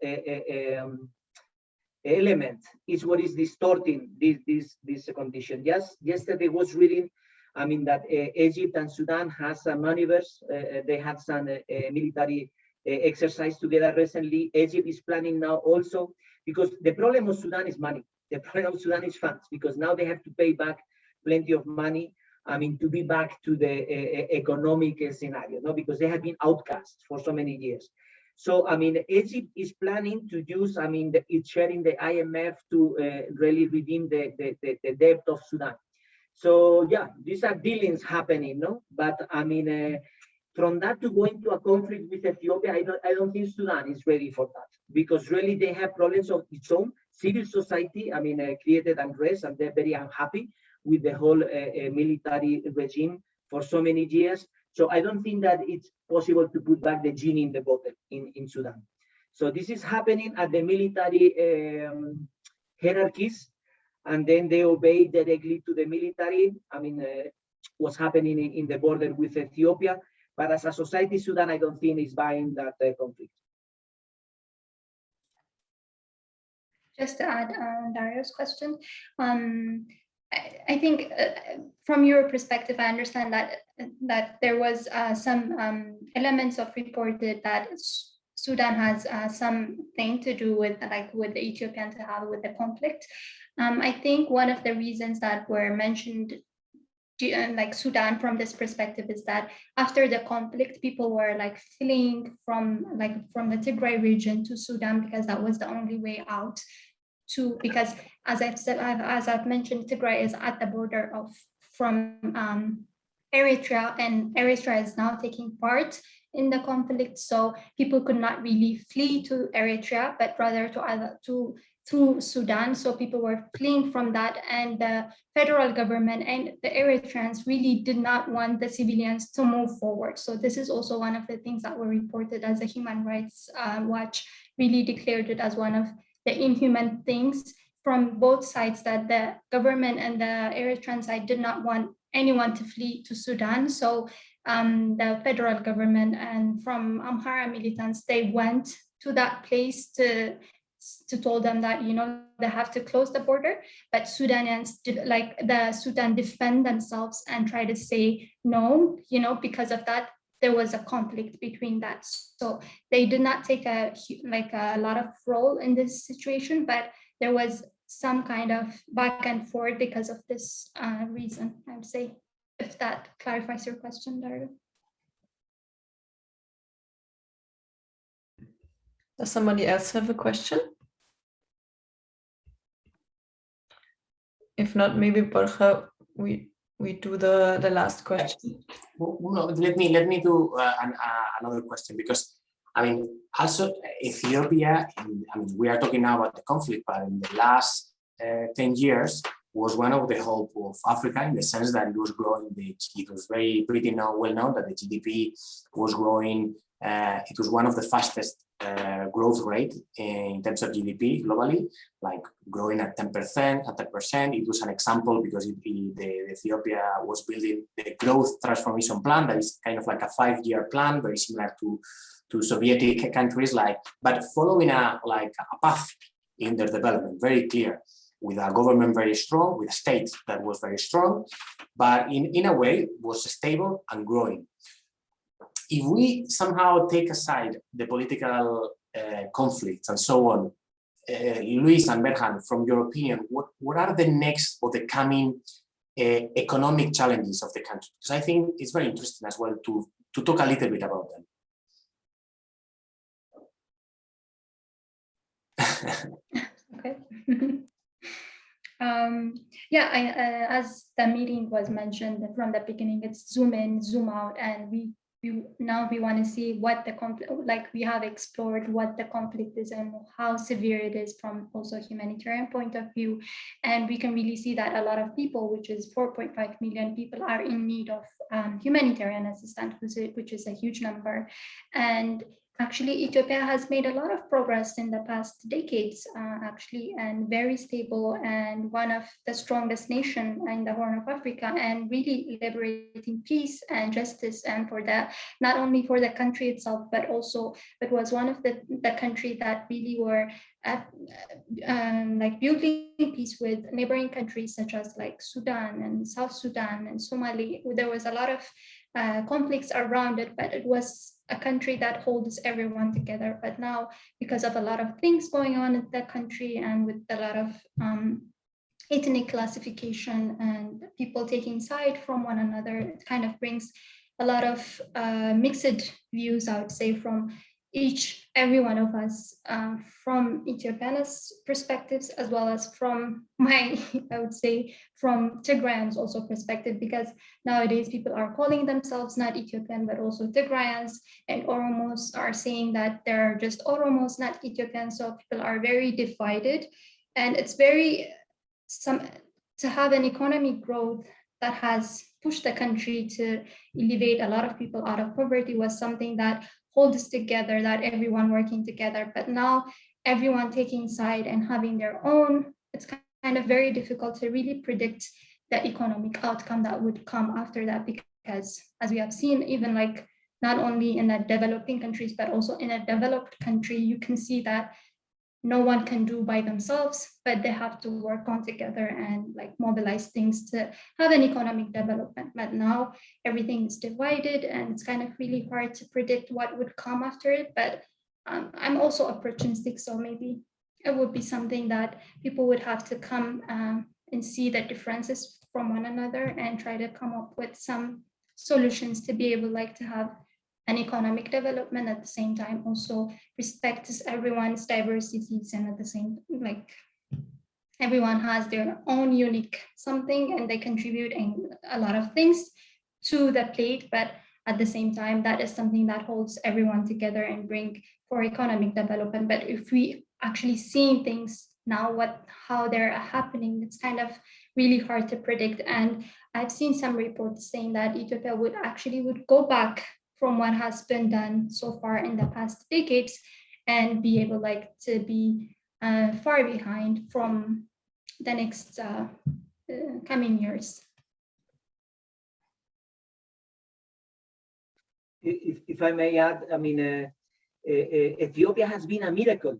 element is what is distorting this condition. Just yesterday was reading, I mean, that Egypt and Sudan has some maneuvers. They had some military exercise together recently. Egypt is planning now also, because the problem of Sudan is money. The problem of Sudan is funds, because now they have to pay back plenty of money. I mean, to be back to the economic scenario, no, because they have been outcast for so many years. So, I mean, Egypt is planning to use, I mean, it's sharing the IMF to really redeem the debt of Sudan. So, yeah, these are dealings happening, no? But, I mean, from that to go into a conflict with Ethiopia, I don't think Sudan is ready for that, because really they have problems of its own. civil society, I mean, created unrest, and they're very unhappy with the whole military regime for so many years. So I don't think that it's possible to put back the genie in the bottle in Sudan. So this is happening at the military hierarchies, and then they obey directly to the military. I mean, what's happening in the border with Ethiopia. But as a society, Sudan, I don't think is buying that conflict. Just to add Dario's question, I think from your perspective, I understand that there was some elements of reported that Sudan has something to do with with the Ethiopian to have with the conflict. I think one of the reasons that were mentioned like Sudan from this perspective is that after the conflict, people were like fleeing from the Tigray region to Sudan because that was the only way out. Because as I've mentioned, Tigray is at the border from Eritrea, and Eritrea is now taking part in the conflict. So people could not really flee to Eritrea, but rather through Sudan. So people were fleeing from that, and the federal government and the Eritreans really did not want the civilians to move forward. So this is also one of the things that were reported as a Human Rights Watch really declared it as one of the inhuman things from both sides, that the government and the Eritrean side did not want anyone to flee to Sudan. So the federal government and from Amhara militants, they went to that place to told them that, you know, they have to close the border, but Sudanians, like the Sudan, defend themselves and try to say no, you know, because of that, there was a conflict between that. So they did not take a lot of role in this situation, but there was some kind of back and forth because of this reason, I would say, if that clarifies your question, Dario. Does somebody else have a question? If not, maybe Borja, we do the last question. No, let me do another question, because I mean, also Ethiopia, I mean, we are talking now about the conflict, but in the last 10 years was one of the hope of Africa, in the sense that it was growing. It was pretty well known that the GDP was growing. It was one of the fastest growth rate in terms of GDP globally, like growing at 10%, at 10%. It was an example because Ethiopia was building the growth transformation plan, that is kind of like a 5-year plan, very similar to Soviet countries, but following a path in their development, very clear, with a government very strong, with a state that was very strong, but in a way was stable and growing. If we somehow take aside the political conflicts and so on, Luis and Berhan, from your opinion, what are the next or the coming economic challenges of the country? Because I think it's very interesting as well to talk a little bit about them. Okay. Yeah, as the meeting was mentioned from the beginning, it's zoom in, zoom out, and we want to see what the conflict, like we have explored what the conflict is and how severe it is from also a humanitarian point of view. And we can really see that a lot of people, which is 4.5 million people, are in need of humanitarian assistance, which is a huge number. And actually, Ethiopia has made a lot of progress in the past decades, actually, and very stable, and one of the strongest nations in the Horn of Africa, and really liberating peace and justice, and for that, not only for the country itself, but also it was one of the countries that really were like building peace with neighboring countries such as like Sudan and South Sudan and Somalia. There was a lot of conflicts around it, but it was a country that holds everyone together. But now, because of a lot of things going on in the country, and with a lot of ethnic classification and people taking side from one another, it kind of brings a lot of mixed views, I would say, from every one of us, from Ethiopia's perspectives, as well as from my, I would say, from Tigrayans also perspective, because nowadays people are calling themselves not Ethiopian, but also Tigrayans, and Oromos are saying that they're just Oromos, not Ethiopian. So people are very divided. And it's very to have an economic growth that has pushed the country to elevate a lot of people out of poverty was something that holds together, that everyone working together. But now everyone taking side and having their own, it's kind of very difficult to really predict the economic outcome that would come after that, because as we have seen, even like not only in the developing countries, but also in a developed country, you can see that no one can do by themselves, but they have to work on together and like mobilize things to have an economic development. But now everything is divided and it's kind of really hard to predict what would come after it. But I'm also opportunistic, so maybe it would be something that people would have to come and see the differences from one another and try to come up with some solutions to be able like to have an economic development, at the same time also respects everyone's diversities, and at the same like everyone has their own unique something and they contribute in a lot of things to the plate, but at the same time that is something that holds everyone together and bring for economic development. But if we actually seeing things now how they're happening, it's kind of really hard to predict. And I've seen some reports saying that Ethiopia would go back from what has been done so far in the past decades and be able like to be far behind from the next coming years. If I may add, I mean, Ethiopia has been a miracle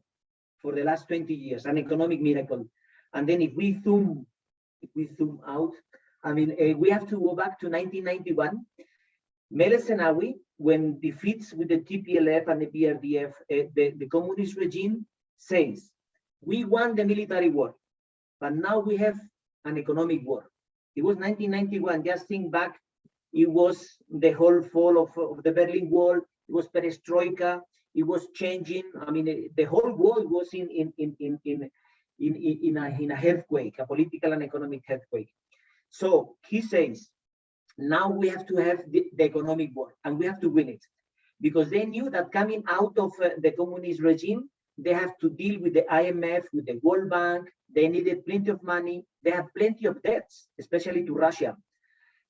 for the last 20 years, an economic miracle. And then if we zoom out, I mean, we have to go back to 1991. Meles Zenawi, when defeats with the TPLF and the BRDF, the communist regime says, we won the military war, but now we have an economic war. It was 1991, just think back, it was the whole fall of the Berlin Wall, it was perestroika, it was changing. I mean, the whole world was in a earthquake, a political and economic earthquake. So he says, now we have to have the economic war and we have to win it, because they knew that coming out of the communist regime, they have to deal with the IMF, with the World Bank. They needed plenty of money. They have plenty of debts, especially to Russia.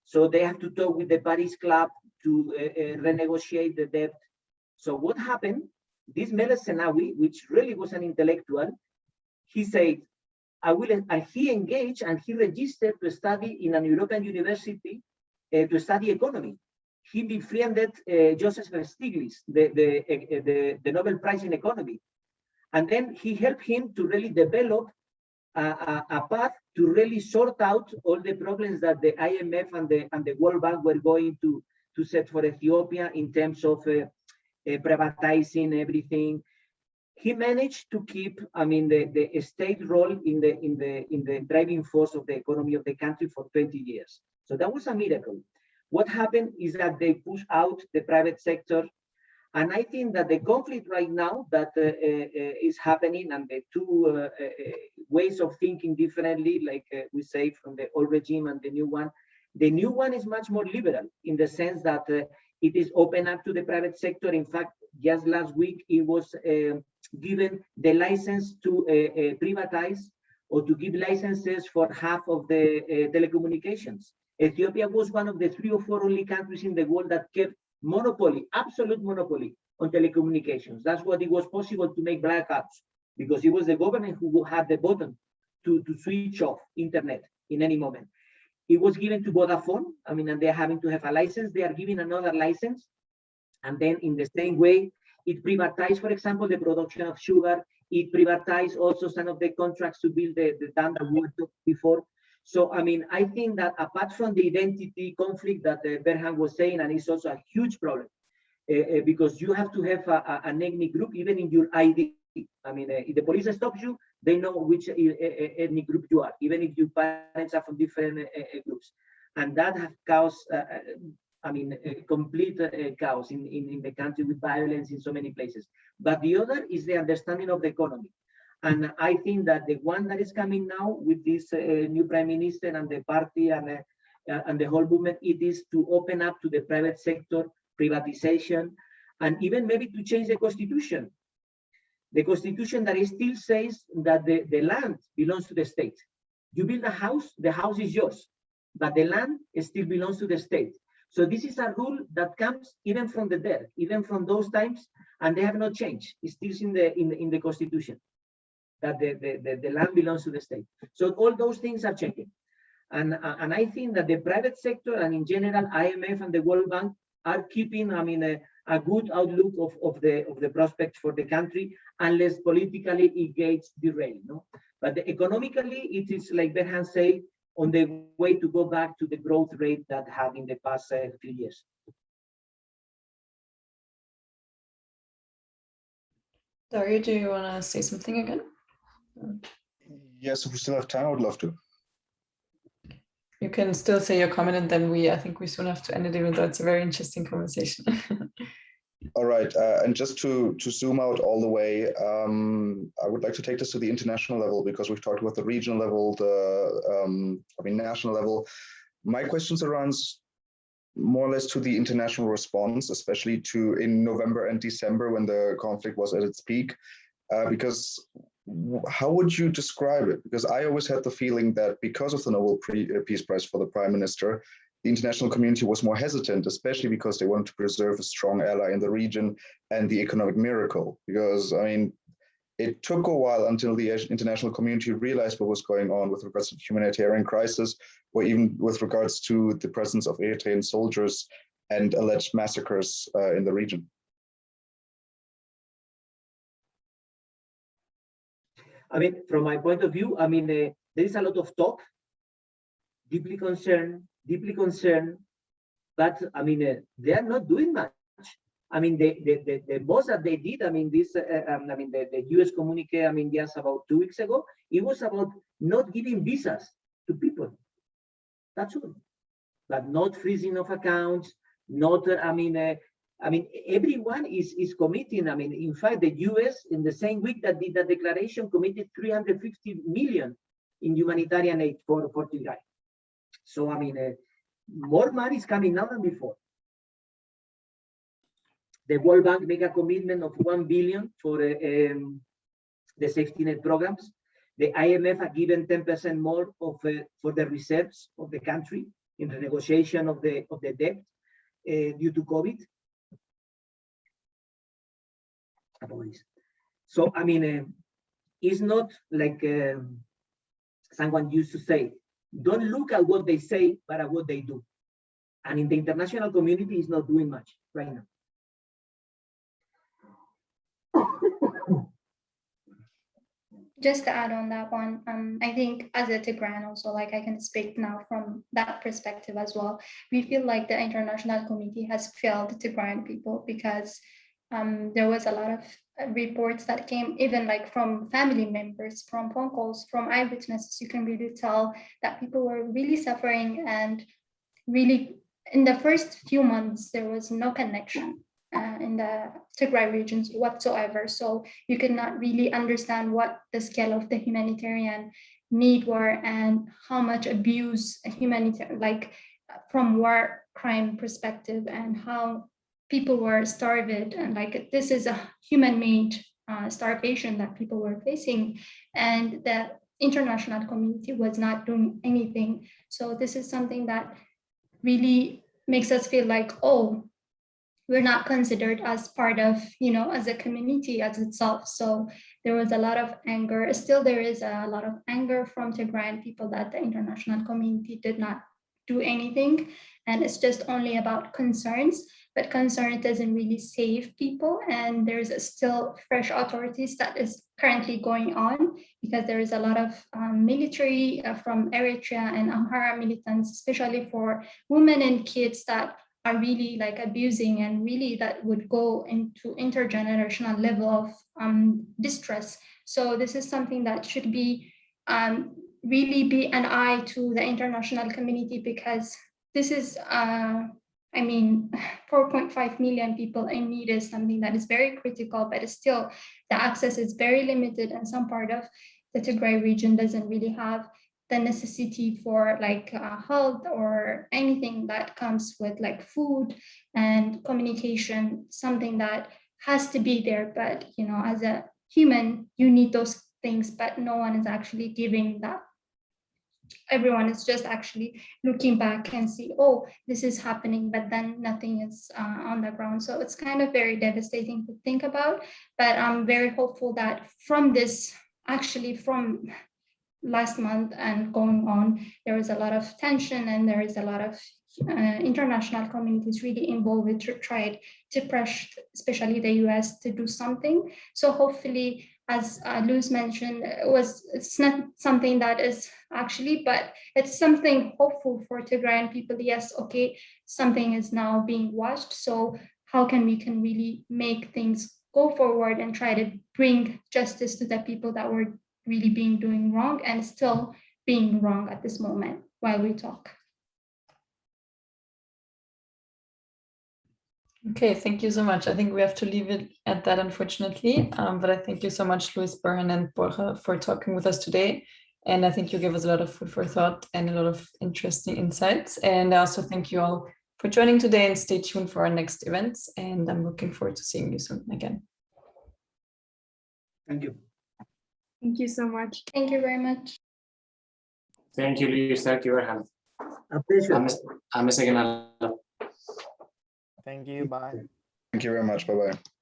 So they have to talk with the Paris Club to renegotiate the debt. So what happened? This Meles Zenawi, which really was an intellectual, he said, and he engaged and he registered to study in an European university to study economy. He befriended Joseph Stiglitz, the Nobel Prize in Economy. And then he helped him to really develop a path to really sort out all the problems that the IMF and the World Bank were going to set for Ethiopia in terms of privatizing everything. He managed to keep, I mean, the state role in the driving force of the economy of the country for 20 years. So that was a miracle. What happened is that they pushed out the private sector. And I think that the conflict right now that is happening, and the two ways of thinking differently, like we say from the old regime and the new one is much more liberal in the sense that it is open up to the private sector. In fact, just last week, it was given the license to privatize or to give licenses for half of the telecommunications. Ethiopia was one of the 3 or 4 only countries in the world that kept monopoly, absolute monopoly on telecommunications. That's what it was possible to make blackouts, because it was the government who had the button to switch off internet in any moment. It was given to Vodafone, I mean, and they're having to have a license. They are giving another license. And then in the same way, it privatized, for example, the production of sugar. It privatized also some of the contracts to build the dam that we talked before. So, I mean, I think that apart from the identity conflict that Berhan was saying, and it's also a huge problem, because you have to have an ethnic group, even in your ID. I mean, if the police stops you, they know which ethnic group you are, even if your parents are from different groups. And that has caused, I mean, complete chaos in the country, with violence in so many places. But the other is the understanding of the economy. And I think that the one that is coming now with this new prime minister and the party and the whole movement, it is to open up to the private sector, privatization, and even maybe to change the constitution. the constitution that still says that the land belongs to the state. You build a house, the house is yours, but the land still belongs to the state. So this is a rule that comes even from the dead, even from those times, and they have not changed. It's still in the constitution that the land belongs to the state. So all those things are changing. And I think that the private sector and in general, IMF and the World Bank are keeping, a good outlook of the prospects for the country, unless politically it gets derailed. No? But economically, it is like Berhan said, on the way to go back to the growth rate that had in the past few years. Dario, do you want to say something again? Yes, if we still have time, I would love to. You can still say your comment, and then I think we soon have to end it, even though it's a very interesting conversation. All right, and just to zoom out all the way, I would like to take this to the international level, because we've talked about the regional level, the national level. My question surrounds more or less to the international response, especially in November and December when the conflict was at its peak, because how would you describe it? Because I always had the feeling that because of the Nobel Peace Prize for the Prime Minister, the international community was more hesitant, especially because they wanted to preserve a strong ally in the region and the economic miracle. Because, it took a while until the international community realized what was going on with regards to the humanitarian crisis, or even with regards to the presence of Eritrean soldiers and alleged massacres in the region. From my point of view, there is a lot of talk, deeply concerned, but they are not doing much. The most that they did, the US communique, just about 2 weeks ago, it was about not giving visas to people. That's all. But not freezing of accounts, not, everyone is committing. In fact, the US, in the same week that did the declaration, committed 350 million in humanitarian aid for Tigray. So, more money is coming now than before. The World Bank made a commitment of 1 billion for the safety net programs. The IMF had given 10% more for the reserves of the country in the negotiation of the debt due to COVID. So, it's not like someone used to say, don't look at what they say, but at what they do. And in the international community, is not doing much right now. Just to add on that one, I think as a Tigran also, like I can speak now from that perspective as well. We feel like the international community has failed Tigran people, because there was a lot of reports that came, even like from family members, from phone calls, from eyewitnesses. You can really tell that people were really suffering, and really in the first few months, there was no connection in the Tigray regions whatsoever. So you could not really understand what the scale of the humanitarian need were, and how much abuse humanitarian, like from war crime perspective, and how people were starved, and like this is a human-made starvation that people were facing, and the international community was not doing anything. So this is something that really makes us feel like, oh, we're not considered as part of, as a community as itself. So there was a lot of anger. Still, there is a lot of anger from Tigrayan people that the international community did not do anything. And it's just only about concerns, but concern doesn't really save people. And there's still fresh authorities that is currently going on, because there is a lot of military from Eritrea and Amhara militants, especially for women and kids, that are really like abusing, and really that would go into intergenerational level of distress. So this is something that should be really be an eye to the international community, because this is 4.5 million people in need is something that is very critical, but still the access is very limited, and some part of the Tigray region doesn't really have the necessity for like health or anything that comes with like food and communication, something that has to be there. But as a human, you need those things, but no one is actually giving that. Everyone is just actually looking back and see, oh, this is happening, but then nothing is on the ground. So it's kind of very devastating to think about, but I'm very hopeful that from this, actually from last month and going on, there is a lot of tension and there is a lot of international communities really involved to try to press, especially the US, to do something. So hopefully, as Luz mentioned, it's not something that is actually, but it's something hopeful for Tigrayan people. Yes, okay, something is now being watched. So how can we really make things go forward and try to bring justice to the people that were really doing wrong and still being wrong at this moment while we talk. Okay, thank you so much. I think we have to leave it at that, unfortunately. But I thank you so much, Luis, Berhan, and Borja, for talking with us today. And I think you gave us a lot of food for thought and a lot of interesting insights. And I also thank you all for joining today, and stay tuned for our next events. And I'm looking forward to seeing you soon again. Thank you. Thank you so much. Thank you very much. Thank you, Luis. Thank you, Berhan. A pleasure. I'm a second. Thank you. Bye. Thank you very much. Bye-bye.